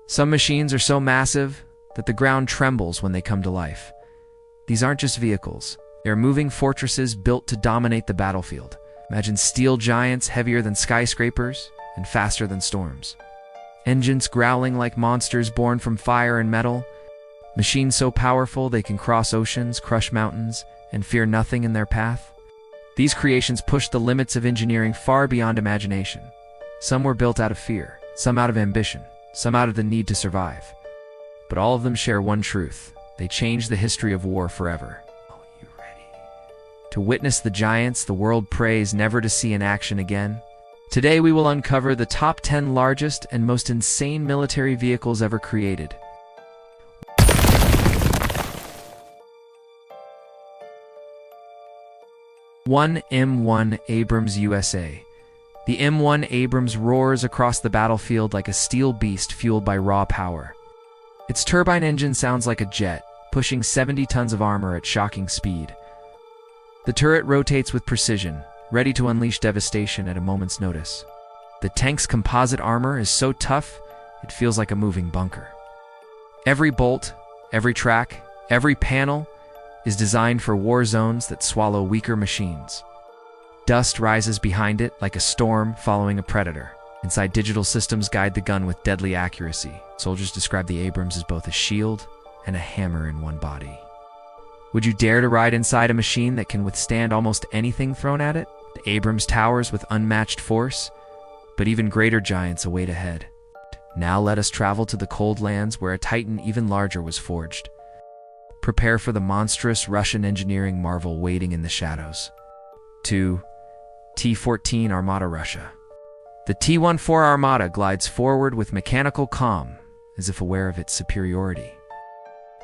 Some machines are so massive that the ground trembles when they come to life. These aren't just vehicles. They are moving fortresses built to dominate the battlefield. Imagine steel giants heavier than skyscrapers and faster than storms. Engines growling like monsters born from fire and metal. Machines so powerful they can cross oceans, crush mountains, and fear nothing in their path. These creations push the limits of engineering far beyond imagination. Some were built out of fear, some out of ambition, some out of the need to survive. But all of them share one truth. They change the history of war forever. Are you ready? To witness the giants the world prays never to see in action again? Today we will uncover the top 10 largest and most insane military vehicles ever created. M1 Abrams USA. The M1 Abrams roars across the battlefield like a steel beast fueled by raw power. Its turbine engine sounds like a jet, pushing 70 tons of armor at shocking speed. The turret rotates with precision, ready to unleash devastation at a moment's notice. The tank's composite armor is so tough, it feels like a moving bunker. Every bolt, every track, every panel is designed for war zones that swallow weaker machines. Dust rises behind it like a storm following a predator. Inside, digital systems guide the gun with deadly accuracy. Soldiers describe the Abrams as both a shield and a hammer in one body. Would you dare to ride inside a machine that can withstand almost anything thrown at it? The Abrams towers with unmatched force, but even greater giants await ahead. Now let us travel to the cold lands where a titan even larger was forged. Prepare for the monstrous Russian engineering marvel waiting in the shadows. 2. T-14 Armata Russia. The T-14 Armata glides forward with mechanical calm, as if aware of its superiority.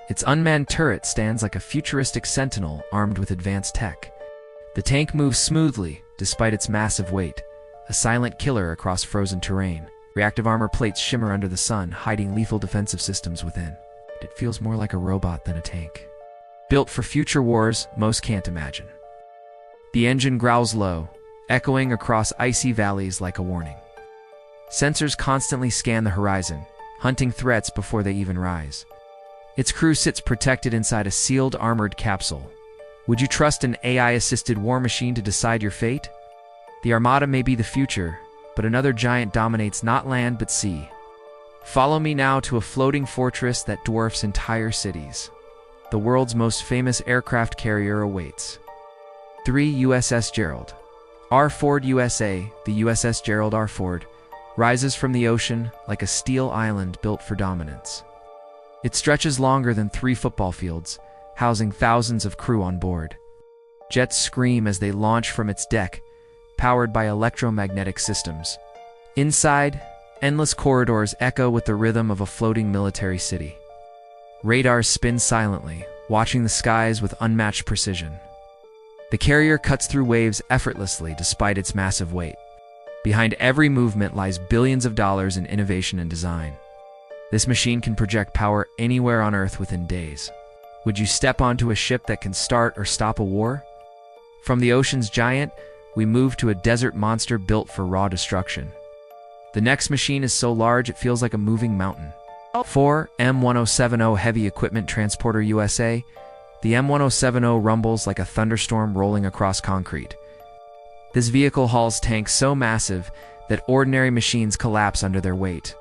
Its unmanned turret stands like a futuristic sentinel armed with advanced tech. The tank moves smoothly, despite its massive weight, a silent killer across frozen terrain. Reactive armor plates shimmer under the sun, hiding lethal defensive systems within. It feels more like a robot than a tank. Built for future wars most can't imagine. The engine growls low, echoing across icy valleys like a warning. Sensors constantly scan the horizon, hunting threats before they even rise. Its crew sits protected inside a sealed armored capsule. Would you trust an AI-assisted war machine to decide your fate? The Armada may be the future, but another giant dominates not land but sea. Follow me now to a floating fortress that dwarfs entire cities. The world's most famous aircraft carrier awaits. 3. USS Gerald. R. Ford USA, the USS Gerald R. Ford, rises from the ocean like a steel island built for dominance. It stretches longer than 3 football fields, housing thousands of crew on board. Jets scream as they launch from its deck, powered by electromagnetic systems. Inside, endless corridors echo with the rhythm of a floating military city. Radars spin silently, watching the skies with unmatched precision. The carrier cuts through waves effortlessly despite its massive weight. Behind every movement lies billions of dollars in innovation and design. This machine can project power anywhere on Earth within days. Would you step onto a ship that can start or stop a war? From the ocean's giant, we move to a desert monster built for raw destruction. The next machine is so large it feels like a moving mountain. 4. M1070 Heavy Equipment Transporter USA. The M1070 rumbles like a thunderstorm rolling across concrete. This vehicle hauls tanks so massive that ordinary machines collapse under their weight.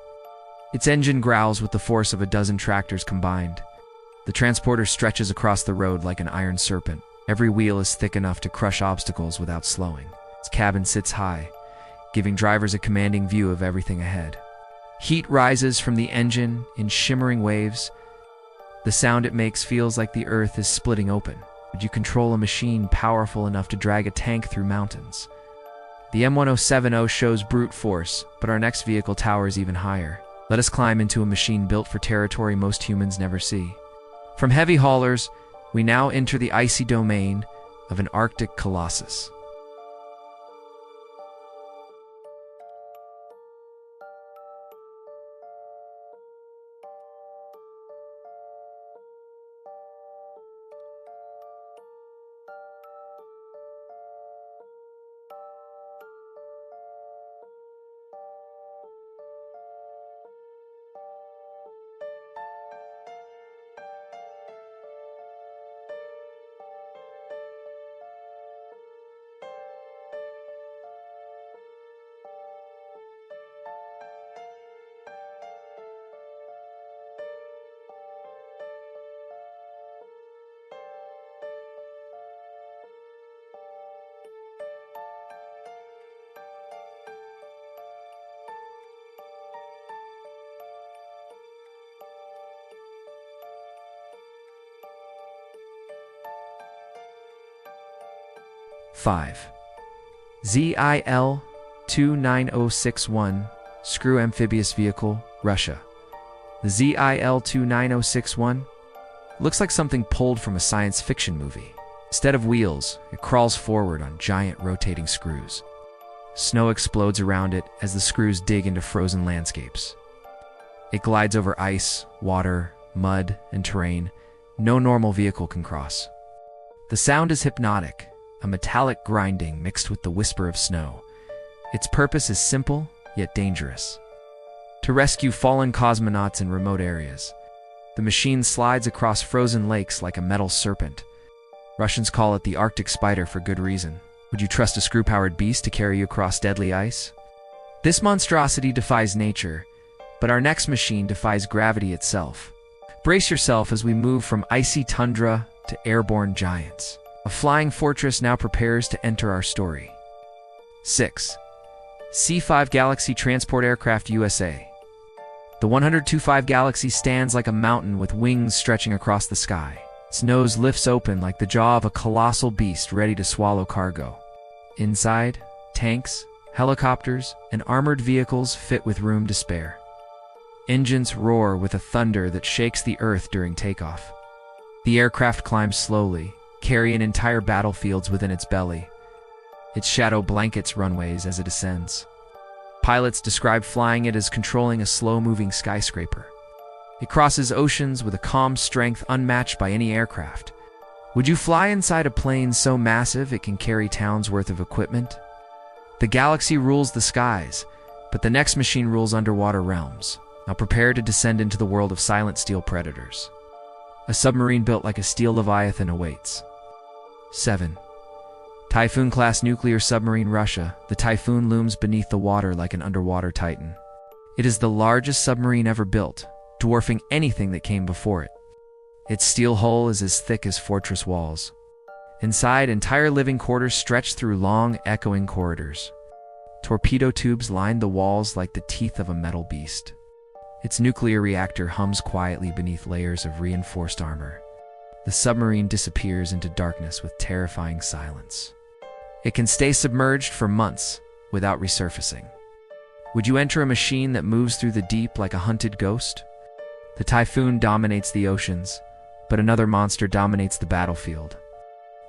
Its engine growls with the force of a dozen tractors combined. The transporter stretches across the road like an iron serpent. Every wheel is thick enough to crush obstacles without slowing. Its cabin sits high, giving drivers a commanding view of everything ahead. Heat rises from the engine in shimmering waves. The sound it makes feels like the earth is splitting open. Would you control a machine powerful enough to drag a tank through mountains? The M1070 shows brute force, but our next vehicle towers even higher. Let us climb into a machine built for territory most humans never see. From heavy haulers, we now enter the icy domain of an Arctic colossus. 5. ZIL-29061 Screw Amphibious Vehicle, Russia. The ZIL-29061 looks like something pulled from a science fiction movie. Instead of wheels, it crawls forward on giant rotating screws. Snow explodes around it as the screws dig into frozen landscapes. It glides over ice, water, mud, and terrain no normal vehicle can cross. The sound is hypnotic, a metallic grinding mixed with the whisper of snow. Its purpose is simple, yet dangerous: to rescue fallen cosmonauts in remote areas. The machine slides across frozen lakes like a metal serpent. Russians call it the Arctic Spider for good reason. Would you trust a screw-powered beast to carry you across deadly ice? This monstrosity defies nature, but our next machine defies gravity itself. Brace yourself as we move from icy tundra to airborne giants. A flying fortress now prepares to enter our story. 6. C-5 Galaxy Transport Aircraft USA. The 125 Galaxy stands like a mountain with wings stretching across the sky. Its nose lifts open like the jaw of a colossal beast ready to swallow cargo. Inside, tanks, helicopters, and armored vehicles fit with room to spare. Engines roar with a thunder that shakes the earth during takeoff. The aircraft climbs slowly, carrying entire battlefields within its belly. Its shadow blankets runways as it ascends. Pilots describe flying it as controlling a slow-moving skyscraper. It crosses oceans with a calm strength unmatched by any aircraft. Would you fly inside a plane so massive it can carry towns worth of equipment? The Galaxy rules the skies, but the next machine rules underwater realms. Now prepare to descend into the world of silent steel predators. A submarine built like a steel leviathan awaits. 7. Typhoon-class nuclear submarine, Russia. The Typhoon looms beneath the water like an underwater titan. It is the largest submarine ever built, dwarfing anything that came before it. Its steel hull is as thick as fortress walls. Inside, entire living quarters stretch through long, echoing corridors. Torpedo tubes line the walls like the teeth of a metal beast. Its nuclear reactor hums quietly beneath layers of reinforced armor. The submarine disappears into darkness with terrifying silence. It can stay submerged for months without resurfacing. Would you enter a machine that moves through the deep like a hunted ghost? The Typhoon dominates the oceans, but another monster dominates the battlefield.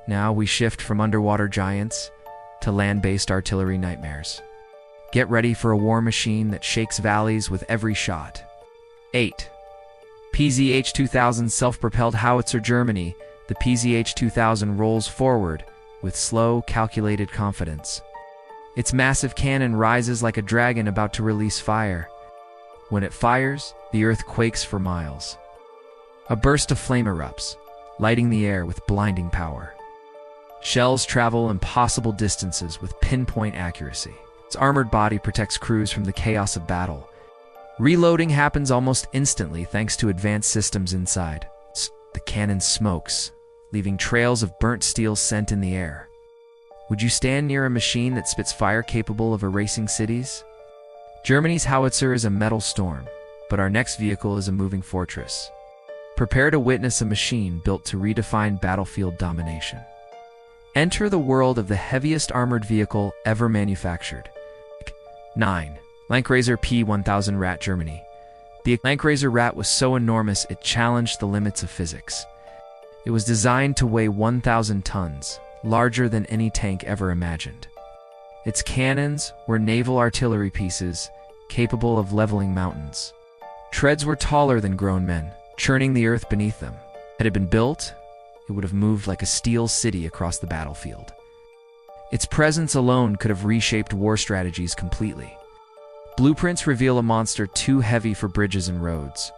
Now we shift from underwater giants to land-based artillery nightmares. Get ready for a war machine that shakes valleys with every shot. 8. PZH-2000 Self-Propelled Howitzer, Germany. The PZH-2000 rolls forward with slow, calculated confidence. Its massive cannon rises like a dragon about to release fire. When it fires, the earth quakes for miles. A burst of flame erupts, lighting the air with blinding power. Shells travel impossible distances with pinpoint accuracy. Its armored body protects crews from the chaos of battle. Reloading happens almost instantly thanks to advanced systems inside. The cannon smokes, leaving trails of burnt steel scent in the air. Would you stand near a machine that spits fire capable of erasing cities? Germany's howitzer is a metal storm, but our next vehicle is a moving fortress. Prepare to witness a machine built to redefine battlefield domination. Enter the world of the heaviest armored vehicle ever manufactured. 9. Lankraiser P-1000 Rat, Germany. The Lankraiser Rat was so enormous it challenged the limits of physics. It was designed to weigh 1,000 tons, larger than any tank ever imagined. Its cannons were naval artillery pieces, capable of leveling mountains. Treads were taller than grown men, churning the earth beneath them. Had it been built, it would have moved like a steel city across the battlefield. Its presence alone could have reshaped war strategies completely. Blueprints reveal a monster too heavy for bridges and roads.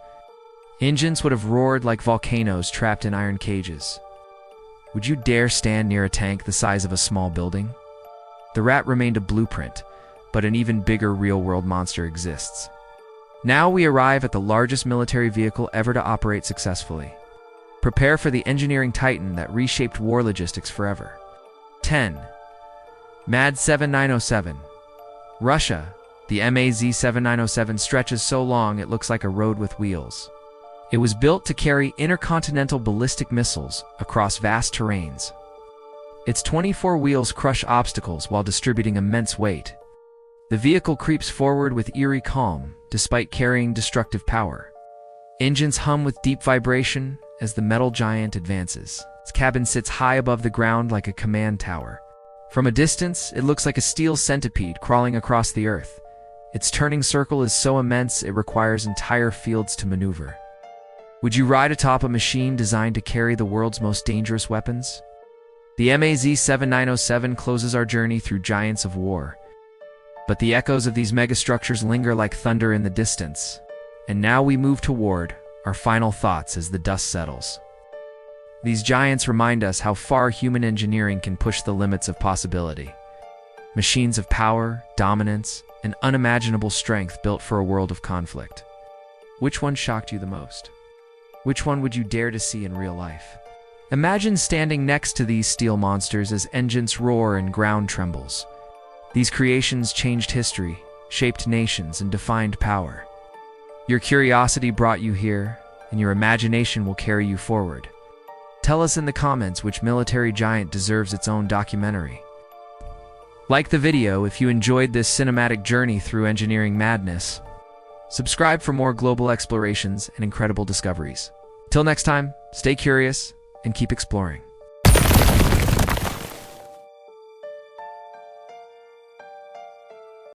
Engines would have roared like volcanoes trapped in iron cages. Would you dare stand near a tank the size of a small building? The Rat remained a blueprint, but an even bigger real-world monster exists. Now we arrive at the largest military vehicle ever to operate successfully. Prepare for the engineering titan that reshaped war logistics forever. 10. MAD 7907. Russia. The MAZ 7907 stretches so long it looks like a road with wheels. It was built to carry intercontinental ballistic missiles across vast terrains. Its 24 wheels crush obstacles while distributing immense weight. The vehicle creeps forward with eerie calm, despite carrying destructive power. Engines hum with deep vibration as the metal giant advances. Its cabin sits high above the ground like a command tower. From a distance, it looks like a steel centipede crawling across the earth. Its turning circle is so immense it requires entire fields to maneuver. Would you ride atop a machine designed to carry the world's most dangerous weapons? The MAZ-7907 closes our journey through giants of war. But the echoes of these megastructures linger like thunder in the distance. And now we move toward our final thoughts as the dust settles. These giants remind us how far human engineering can push the limits of possibility. Machines of power, dominance, and unimaginable strength built for a world of conflict. Which one shocked you the most? Which one would you dare to see in real life? Imagine standing next to these steel monsters as engines roar and ground trembles. These creations changed history, shaped nations, and defined power. Your curiosity brought you here, and your imagination will carry you forward. Tell us in the comments which military giant deserves its own documentary. Like the video if you enjoyed this cinematic journey through engineering madness. Subscribe for more global explorations and incredible discoveries. Till next time, stay curious and keep exploring.